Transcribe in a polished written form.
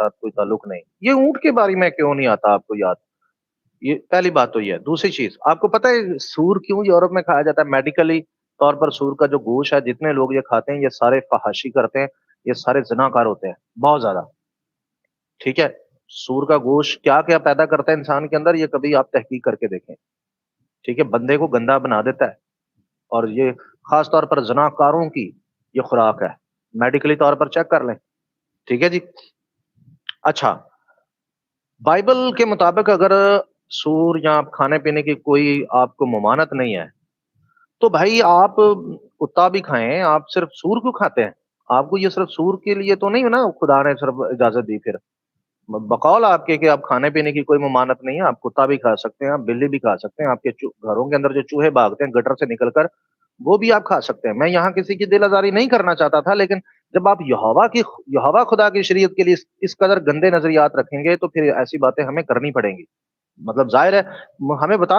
ساتھ کوئی تعلق نہیں. یہ اونٹ کے بارے میں کیوں نہیں آتا آپ کو یاد؟ یہ پہلی بات تو یہ ہے. دوسری چیز آپ کو پتہ ہے سور کیوں یورپ میں کھایا جاتا ہے؟ میڈیکلی طور پر سور کا جو گوشت ہے، جتنے لوگ یہ کھاتے ہیں یہ سارے فحاشی کرتے ہیں، یہ سارے زناکار ہوتے ہیں بہت زیادہ. ٹھیک ہے. سور کا گوشت کیا کیا پیدا کرتا ہے انسان کے اندر، یہ کبھی آپ تحقیق کر کے دیکھیں. ٹھیک ہے. بندے کو گندا بنا دیتا ہے، اور یہ خاص طور پر زناکاروں کی یہ خوراک ہے. میڈیکلی طور پر چیک کر لیں. ٹھیک ہے جی. اچھا، بائبل کے مطابق اگر سور یا کھانے پینے کی کوئی آپ کو ممانت نہیں ہے تو بھائی آپ کتا بھی کھائیں، آپ صرف سور کیوں کھاتے ہیں؟ آپ کو یہ صرف سور کے لیے تو نہیں نا خدا نے صرف اجازت دی؟ پھر بقول آپ کے کہ آپ کھانے پینے کی کوئی ممانت نہیں ہے، آپ کتا بھی کھا سکتے ہیں، آپ بلی بھی کھا سکتے ہیں، آپ کے گھروں کے اندر جو چوہے بھاگتے ہیں گٹر سے نکل کر وہ بھی آپ کھا سکتے ہیں. میں یہاں کسی کی دل آزاری نہیں کرنا چاہتا تھا، لیکن جب آپ یہوہ خدا کی شریعت کے لیے اس قدر گندے نظریات رکھیں گے تو پھر ایسی باتیں ہمیں کرنی پڑیں گی. مطلب ظاہر ہے ہمیں بتا